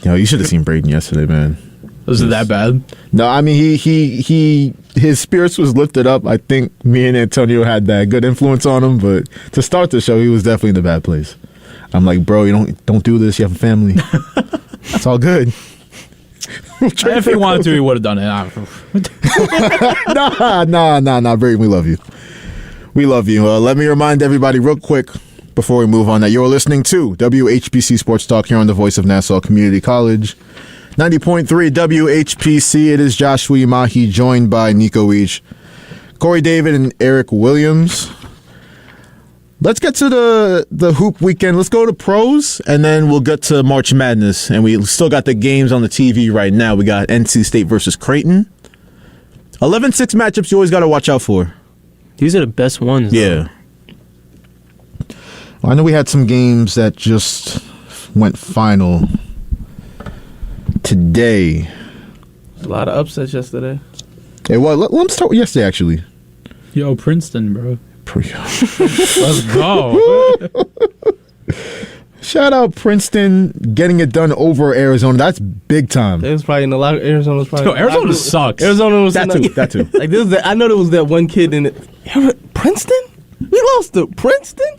You should have seen Braden yesterday, man. Was it that bad? No, I mean his spirits was lifted up. I think me and Antonio had that good influence on him, but to start the show, he was definitely in the bad place. I'm like, bro, you don't do this. You have a family. It's all good. If he wanted to, he would have done it. Nah, Braden, we love you. We love you. Let me remind everybody real quick before we move on that you're listening to WHPC Sports Talk here on the voice of Nassau Community College. 90.3 WHPC. It is Joshua Umahi, joined by Nico Weech, Corey David, and Eric Williams. Let's get to the hoop weekend. Let's go to pros, and then we'll get to March Madness. And we still got the games on the TV right now. We got NC State versus Creighton. 11-6 matchups you always got to watch out for. These are the best ones. Yeah. Well, I know we had some games that just went final today. A lot of upsets yesterday. Hey, well, let's start with yesterday, actually. Yo, Princeton, bro. Let's go. Shout out Princeton getting it done over Arizona. That's big time. It was probably in a lot of Arizona. Arizona sucks. Arizona was that too. Like I know there was that one kid in it. Princeton? We lost to Princeton?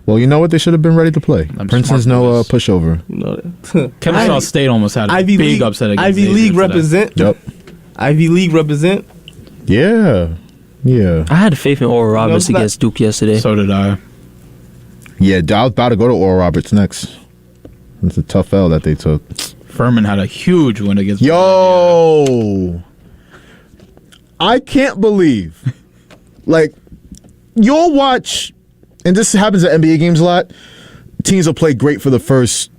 Well, you know what? They should have been ready to play. Princeton's no pushover. You know that. Kennesaw State almost had a big upset against Ivy League represent. Yep. Ivy League represent. Yeah. I had faith in Oral Roberts against Duke yesterday. So did I. Yeah, I was about to go to Oral Roberts next. It's a tough L that they took. Furman had a huge win against. Yo, I can't believe. You'll watch, and this happens at NBA games a lot. Teams will play great for the first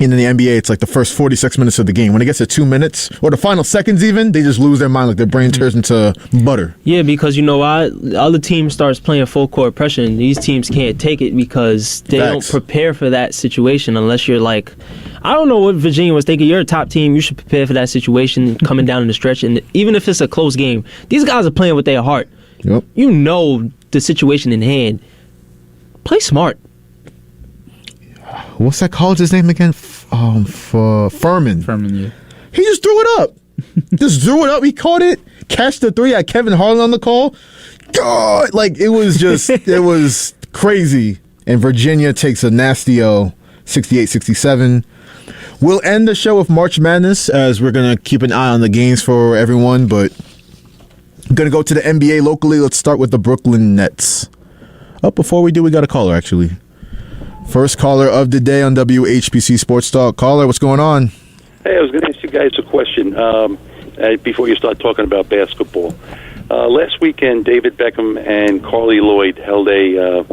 And in the NBA, it's like the first 46 minutes of the game. When it gets to 2 minutes, or the final seconds even, they just lose their mind, like their brain turns into butter. Yeah, because you know why? The other team starts playing full court pressure, and these teams can't take it because they don't prepare for that situation unless you're like, I don't know what Virginia was thinking. You're a top team. You should prepare for that situation coming down in the stretch. And even if it's a close game, these guys are playing with their heart. Yep. You know the situation in hand. Play smart. What's that college's name again? For Furman. Furman, yeah. He just threw it up. Just threw it up. He caught it. Catch the three. Had Kevin Harlan on the call. God, like it was just, it was crazy. And Virginia takes a nasty 68-67. We'll end the show with March Madness as we're going to keep an eye on the games for everyone, but going to go to the NBA locally. Let's start with the Brooklyn Nets. Before we do, we got a caller, actually. First caller of the day on WHPC Sports Talk. Caller, what's going on? Hey, I was going to ask you guys a question before you start talking about basketball. Last weekend, David Beckham and Carly Lloyd held a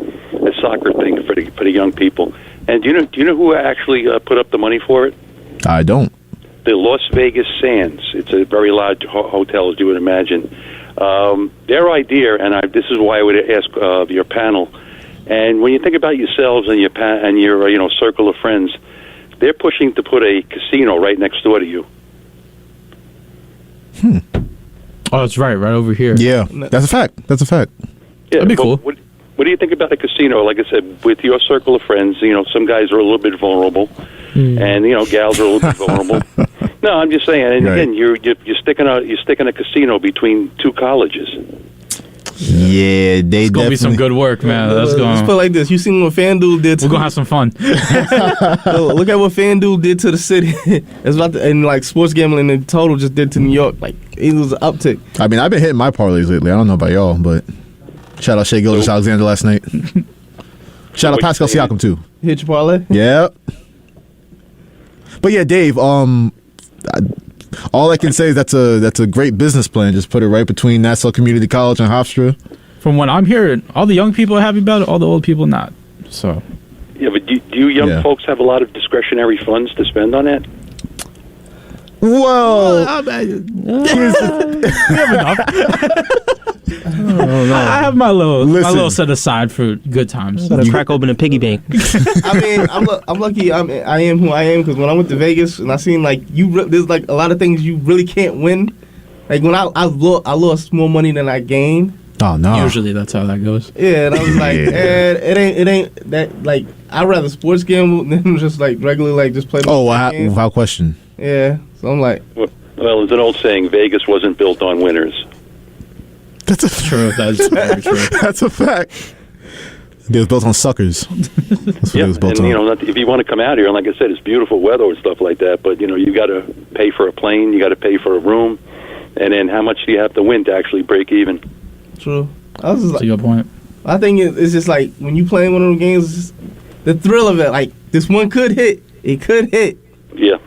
soccer thing for the young people. And do you know who actually put up the money for it? I don't. The Las Vegas Sands. It's a very large hotel, as you would imagine. Their idea, and this is why I would ask your panel. And when you think about yourselves and your circle of friends, they're pushing to put a casino right next door to you. Oh, that's right over here. Yeah, that's a fact. Yeah, that'd be cool. What do you think about a casino? Like I said, with your circle of friends, some guys are a little bit vulnerable, and gals are a little bit vulnerable. No, I'm just saying. And again, you're sticking a casino between two colleges. Yeah, it's gonna be some good work, man. Let's put it like this: you seen what FanDuel did? We're gonna have some fun. Look at what FanDuel did to the city. It's about and like sports gambling in total just did to New York. Like it was an uptick. I mean, I've been hitting my parlays lately. I don't know about y'all, but shout out Shea Gilgeous-Alexander last night. Shout out Pascal Siakam too. Hit your parlay? Yeah. But yeah, Dave. All I can say is that's a great business plan. Just put it right between Nassau Community College and Hofstra. From what I'm hearing, all the young people are happy about it, all the old people not. So. Yeah, but do you young folks have a lot of discretionary funds to spend on that? Well, I have my little set aside for good times. Gotta crack open a piggy bank. I mean, I'm lucky. I am who I am because when I went to Vegas and I seen like there's like a lot of things you really can't win. Like when I lost more money than I gained. Oh no! Usually that's how that goes. Yeah, and I was like, it ain't that. Like I'd rather sports gamble than just like regularly like just play. Oh, without question. Yeah, so I'm like, well, there's an old saying: Vegas wasn't built on winners. That's true. That's very true. That's a fact. It was built on suckers. That's what it was built on. If you want to come out here, and like I said, it's beautiful weather and stuff like that. But you got to pay for a plane, you got to pay for a room, and then how much do you have to win to actually break even? True. That's a good point. I think it's just like when you play one of those games, it's just the thrill of it. Like this one could hit, it could hit. Yeah.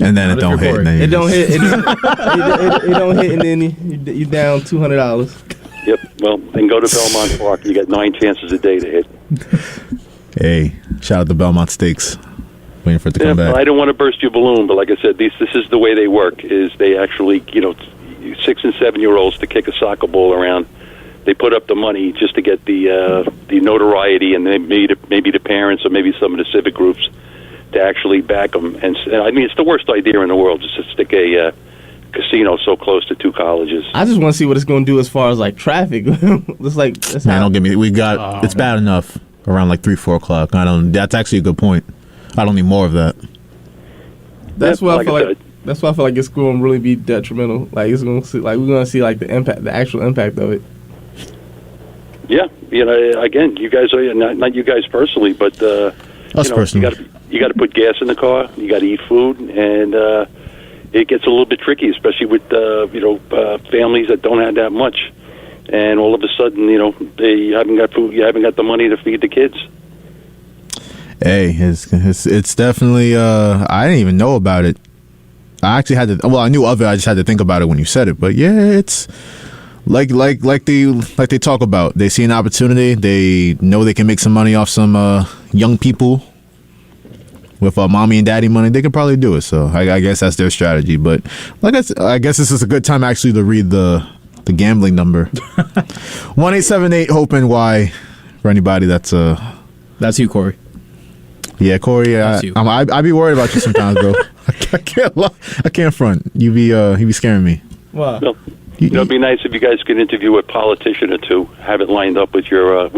And then it don't hit. It don't hit. It don't hit, and then you down $200. Yep. Well, then go to Belmont Park, and you got 9 chances a day to hit. Hey, shout out to Belmont Steaks. Waiting for it to come back. I don't want to burst your balloon, but like I said, this is the way they work. Is they actually, 6 and 7-year-olds to kick a soccer ball around. They put up the money just to get the notoriety, and then maybe the parents or maybe some of the civic groups to actually back them. And I mean, it's the worst idea in the world just to stick a casino so close to two colleges. I just want to see what it's going to do as far as like traffic. It's like don't get me. We got it's bad enough around like 3-4 o'clock. That's actually a good point. I don't need more of that. That's why I feel like. That's why I feel like it's going to really be detrimental. Like it's going to see, like we're going to see like the impact, the actual impact of it. Yeah, again, you guys are not you guys personally, but us personally. You got to put gas in the car. You got to eat food, and it gets a little bit tricky, especially with families that don't have that much, and all of a sudden, they haven't got food. You haven't got the money to feed the kids. Hey, it's definitely. I didn't even know about it. I actually had to. Well, I knew of it. I just had to think about it when you said it. But yeah, it's like they talk about. They see an opportunity. They know they can make some money off some young people. with mommy and daddy money, they could probably do it. So I guess that's their strategy. But like I said, I guess this is a good time actually to read the gambling number. 1-878-HOPE-NY for anybody that's you, Corey. Yeah, Corey. I be worried about you sometimes, bro. I can't front. You be scaring me. Wow. No. It'd be nice if you guys could interview a politician or two. Have it lined up with your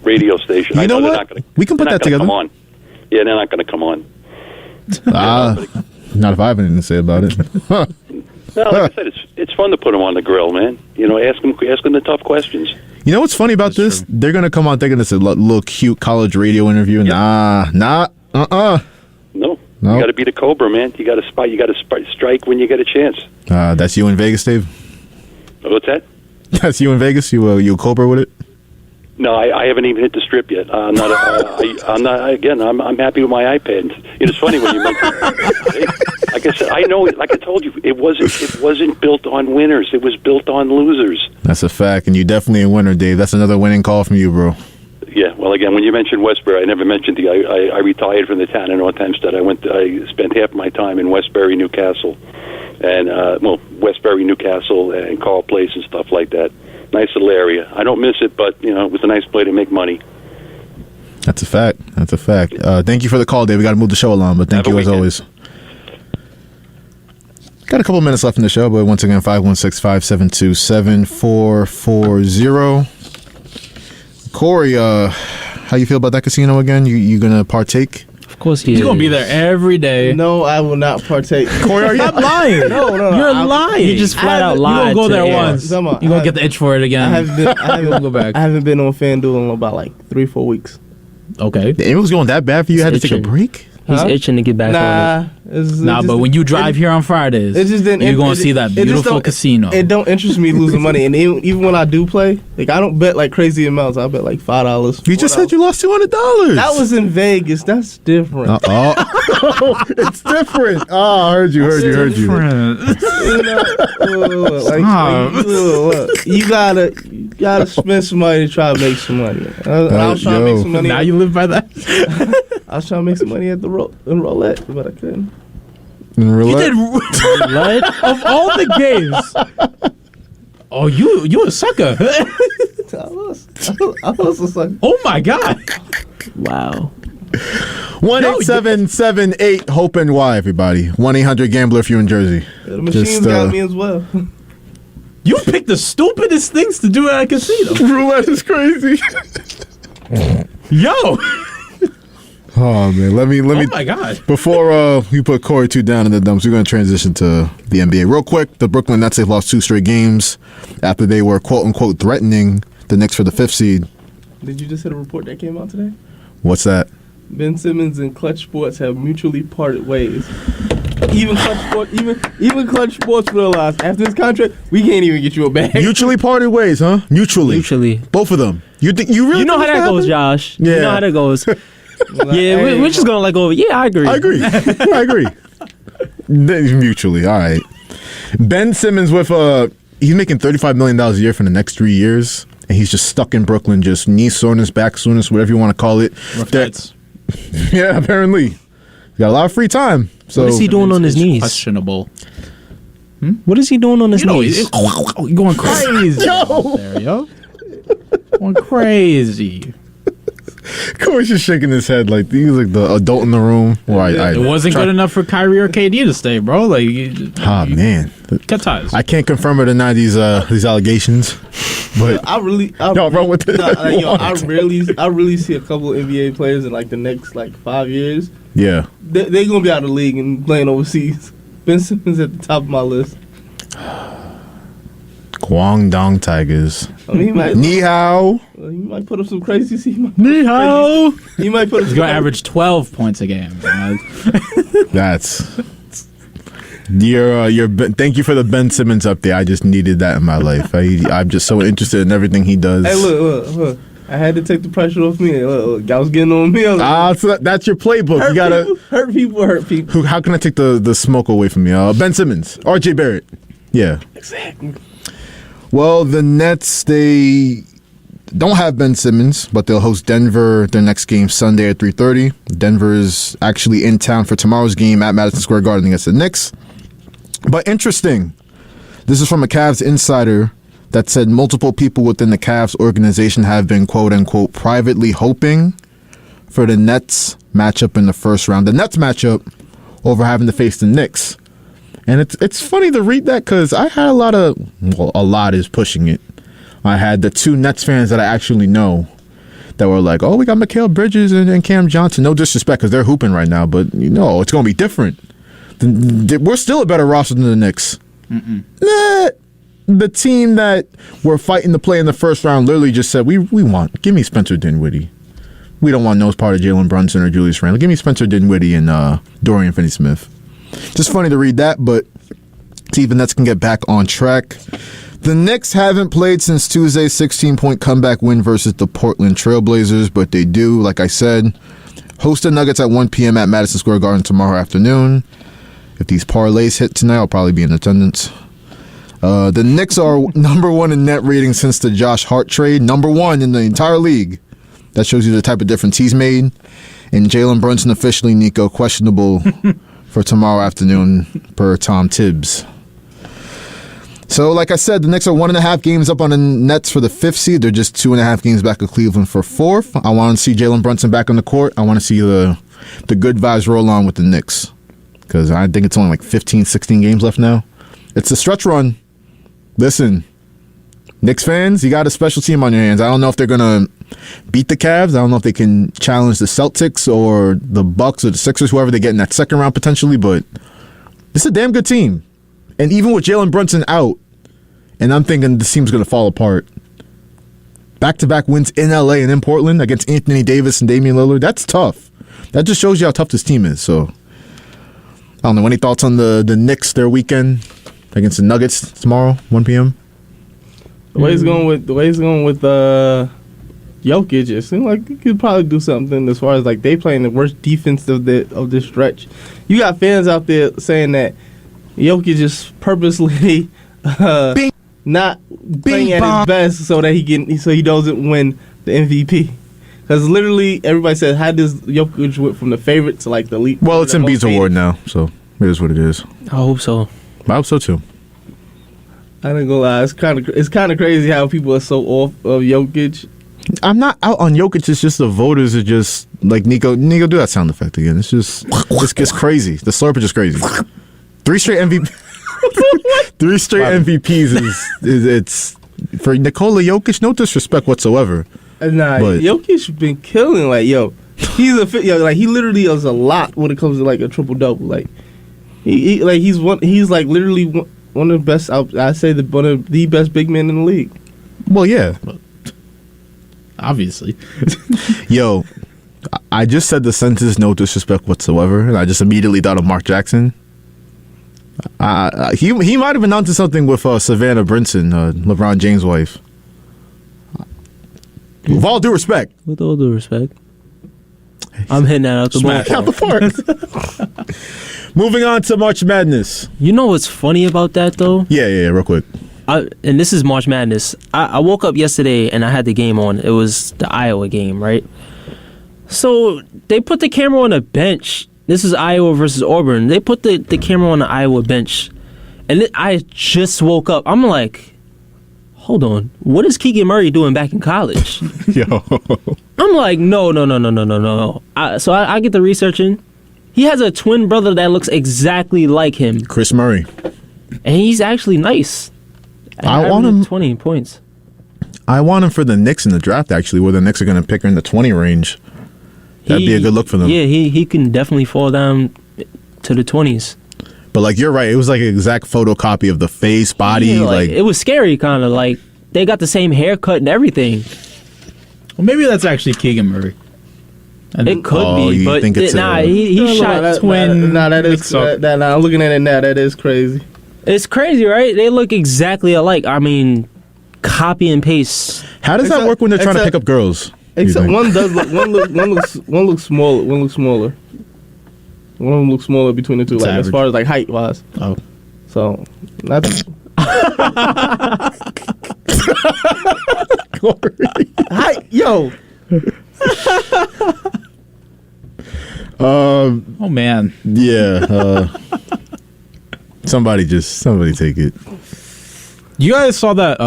radio station. You know what? We can put that together. Come on. Yeah, they're not going to come on. Not if I have anything to say about it. No, like I said, it's fun to put them on the grill, man. You know, ask them the tough questions. You know what's funny about this? True. They're gonna come on thinking it's a little cute college radio interview. Yep. No. You got to be the Cobra, man. You got to spot. You got to strike when you get a chance. That's you in Vegas, Dave. What's that? That's you in Vegas. You a Cobra with it? No, I haven't even hit the strip yet. I'm not. I'm not. Again, I'm happy with my iPad. It's funny when you mention. Like I said, I know. Like I told you, it wasn't built on winners. It was built on losers. That's a fact, and you definitely a winner, Dave. That's another winning call from you, bro. Yeah. Well, again, when you mentioned Westbury, I never mentioned I retired from the town of North Hempstead. I spent half my time in Westbury, Newcastle, and Westbury, Newcastle, and Carl Place and stuff like that. Nice little area. I don't miss it, but it was a nice place to make money. That's a fact. Thank you for the call, Dave. We got to move the show along, but thank you as always. Got a couple minutes left in the show, but once again, 516-572-7440. Corey, how you feel about that casino again? You gonna partake? Of course he is. He's gonna be there every day. No, I will not partake. Corey, are you lying? No. You're lying. You just flat out lied. You gonna go there once. You're gonna get the itch for it again. I haven't go back. I haven't been on FanDuel in about 3-4 weeks. Okay. It was going that bad for you? You had to take a break? He's itching to get back on it. But when you drive here on Fridays, you're going to see that beautiful casino. It don't interest me losing money. And even when I do play, I don't bet crazy amounts. I bet $5. You just said you lost $200. That was in Vegas. That's different. It's different. I heard you. You gotta spend some money to try to make some money. I was trying to make some money. Now you live by that? I was trying to make some money at the roulette, but I couldn't. Roulette? You did roulette? Of all the games. Oh, you a sucker. I was a sucker. Oh, my God. Wow. 1-877-8-HOPE-NY, everybody. 1-800-GAMBLER if you're in Jersey. The machines got me as well. You picked the stupidest things to do at a casino. Roulette is crazy. Yo. Oh man, let me. Oh my God! Before we put Corey 2 down in the dumps, we're going to transition to the NBA real quick. The Brooklyn Nets, they've lost 2 straight games after they were quote unquote threatening the Knicks for the 5th seed. Did you just hit a report that came out today? What's that? Ben Simmons and Clutch Sports have mutually parted ways. Even Clutch Sports realized after this contract, we can't even get you a bag. Mutually parted ways, huh? Mutually. Both of them. You really? You know how that goes, Josh. Yeah. You know how that goes. We're just gonna go. Yeah, I agree. I agree. Mutually, all right. Ben Simmons he's making $35 million a year for the next 3 years, and he's just stuck in Brooklyn, just knee soreness, back soreness, whatever you want to call it. Yeah, apparently, he got a lot of free time. So what is he doing on his knees? Questionable. What is he doing on his knees? You're going crazy. Yo. Going crazy. Corey's just shaking his head like he was like the adult in the room. It wasn't good enough for Kyrie or KD to stay, bro. Man, cut ties. I can't confirm or deny these allegations, but I really see a couple of NBA players in the next 5 years. Yeah, they're gonna be out of the league and playing overseas. Ben Simmons at the top of my list. Guangdong Tigers. Ni hao. He might put up some crazy. Ni hao. He might put up. He's gonna average 12 points a game. That's. Thank you for the Ben Simmons update. I just needed that in my life. I'm just so interested in everything he does. Hey, look. I had to take the pressure off me. Look, I was getting on me. So that's your playbook. You gotta hurt people. How can I take the smoke away from you? Ben Simmons, RJ Barrett. Yeah, exactly. Well, the Nets, they don't have Ben Simmons, but they'll host Denver their next game Sunday at 3:30. Denver is actually in town for tomorrow's game at Madison Square Garden against the Knicks. But interesting, this is from a Cavs insider that said multiple people within the Cavs organization have been, quote-unquote, privately hoping for the Nets matchup in the first round. The Nets matchup over having to face the Knicks. And it's funny to read that because I had a lot is pushing it. I had the two Nets fans that I actually know that were like, oh, we got Mikal Bridges and Cam Johnson. No disrespect because they're hooping right now, but it's going to be different. We're still a better roster than the Knicks. The team that we're fighting to play in the first round literally just said, give me Spencer Dinwiddie. We don't want no part of Jalen Brunson or Julius Randle. Give me Spencer Dinwiddie and Dorian Finney-Smith. Just funny to read that, but see if the Nets can get back on track. The Knicks haven't played since Tuesday's 16-point comeback win versus the Portland Trailblazers, but they do, like I said, host the Nuggets at 1 p.m. at Madison Square Garden tomorrow afternoon. If these parlays hit tonight, I'll probably be in attendance. The Knicks are number one in net rating since the Josh Hart trade. Number one in the entire league. That shows you the type of difference he's made. And Jalen Brunson officially, Nico, questionable for tomorrow afternoon per Tom Tibbs. So, like I said, the Knicks are 1.5 games up on the Nets for the 5th seed. They're just 2.5 games back of Cleveland for 4th. I want to see Jalen Brunson back on the court. I want to see the good vibes roll on with the Knicks. Because I think it's only like 15, 16 games left now. It's a stretch run. Listen, Knicks fans, you got a special team on your hands. I don't know if they're going to beat the Cavs. I don't know if they can challenge the Celtics or the Bucks or the Sixers, whoever they get in that second round potentially, but this is a damn good team. And even with Jalen Brunson out, and I'm thinking this team's going to fall apart. Back-to-back wins in LA and in Portland against Anthony Davis and Damian Lillard, that's tough. That just shows you how tough this team is. So, I don't know, any thoughts on the Knicks, their weekend against the Nuggets tomorrow, 1 p.m.? The way he's going with Jokic, it seems like he could probably do something as far as like they playing the worst defense of this stretch. You got fans out there saying that Jokic is purposely not playing at his best so that he doesn't win the MVP. Because literally everybody said how does Jokic went from the favorite to like the lead. Well, it's Embiid's award now, so it is what it is. I hope so. I hope so too. I ain't gonna lie, it's kind of crazy how people are so off of Jokic. I'm not out on Jokic. It's just the voters are just like Nico. Do that sound effect again. It's just it's crazy. The slurp is just crazy. 3 straight MVP. 3 straight MVPs is it's for Nikola Jokic. No disrespect whatsoever. Nah, but Jokic been killing. Like he literally does a lot when it comes to like a triple double. Like he's like literally one of the best. I say one of the best big men in the league. Well, yeah. Obviously. Yo, I just said the sentence no disrespect whatsoever, and I just immediately thought of Mark Jackson. He might have been onto something with Savannah Brinson, LeBron James' wife. With all due respect. With all due respect. I'm hitting that out the ballpark. Out the park. Moving on to March Madness. You know what's funny about that, though? Yeah, real quick. And this is March Madness. I woke up yesterday and I had the game on. It was the Iowa game, right? So they put the camera on a bench. This is Iowa versus Auburn. They put the camera on the Iowa bench. And I just woke up. I'm like, hold on. What is Keegan Murray doing back in college? Yo. I'm like, no. So I get the researching. He has a twin brother that looks exactly like him. Chris Murray. And he's actually nice. I want him 20 points. I want him for the Knicks in the draft, actually, where the Knicks are going to pick her in the 20 range. That'd be a good look for them. Yeah, he can definitely fall down to the 20s. But like you're right, it was like an exact photocopy of the face, body. Yeah, like it was scary, kind of like they got the same haircut and everything. Well, maybe that's actually Keegan Murray. It could be, but he shot twin. That is. I'm looking at it now. That is crazy. It's crazy, right? They look exactly alike. I mean, copy and paste. How does that work when they're trying to pick up girls? Except one does look one looks smaller. One looks smaller. One of them looks smaller between the two, like average. As far as like height wise. Oh, so nothing. Yo. Oh man. Yeah. Somebody take it. You guys saw that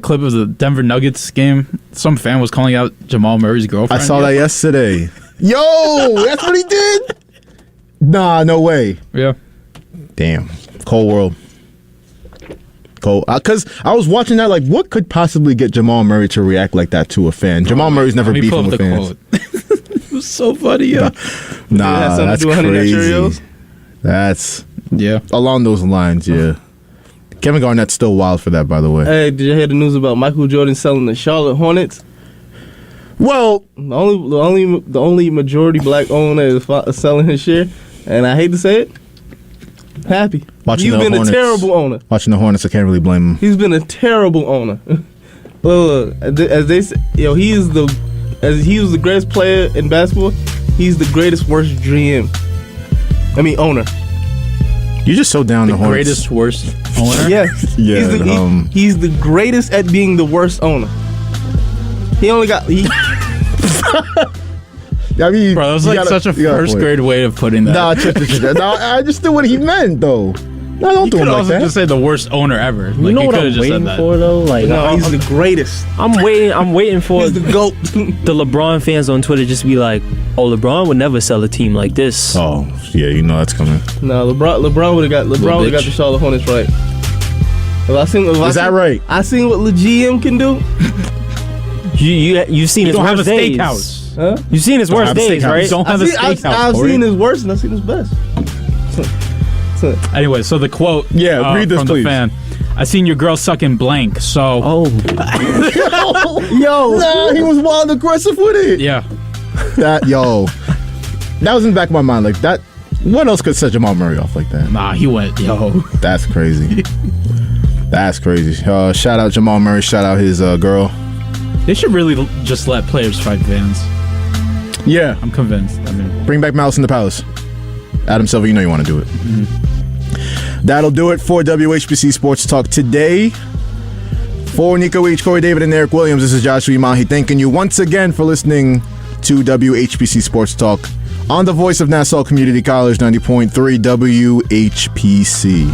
clip of the Denver Nuggets game? Some fan was calling out Jamal Murray's girlfriend. I saw that yesterday. Yo, that's what he did? Nah, no way. Yeah. Damn. Cold world. Cold. Because I was watching that like, what could possibly get Jamal Murray to react like that to a fan? Jamal Murray's never beefing with fans. It was so funny, yeah. Nah, that's crazy. That's along those lines, yeah. Kevin Garnett's still wild for that, by the way. Hey, did you hear the news about Michael Jordan selling the Charlotte Hornets? Well, the only majority black owner is selling his share, and I hate to say it, happy. He's been a terrible owner. Watching the Hornets, I can't really blame him. He's been a terrible owner. As they say, he was the greatest player in basketball. He's the greatest worst owner. You're just so down the Hornets. Greatest worst owner? Yes. Yeah. He's the greatest at being the worst owner. He only got. I mean, bro, that was like such a first grade way of putting that. Nah, I just knew what he meant, though. No, don't do him like that. You could also just say the worst owner ever. You know what I'm waiting for, though? Like, no, he's the greatest. I'm waiting for he's the GOAT. The LeBron fans on Twitter just be like, oh, LeBron would never sell a team like this. Oh, yeah, you know that's coming. No, LeBron would have got the Charlotte Hornets right. Is that right? I seen what the GM can do. You've seen his worst days. Steakhouse. Huh? You've seen his worst days, right? You don't have a steakhouse. I've seen his worst and I've seen his best. Anyway, so the quote read this, from please. the fan. I seen your girl sucking blank, so... Oh. Yo. Nah, he was wild aggressive with it. Yeah. That was in the back of my mind. Like, that... What else could set Jamal Murray off like that? Nah, he went, yo. That's crazy. That's crazy. Shout out Jamal Murray. Shout out his girl. They should really just let players fight fans. Yeah. I'm convinced. Bring back Malice in the Palace. Adam Silver, you know you want to do it. Mm-hmm. That'll do it for WHPC Sports Talk today. For Nico H., Corey David, and Eric Williams, this is Joshua Umahi thanking you once again for listening to WHPC Sports Talk on the voice of Nassau Community College, 90.3 WHPC.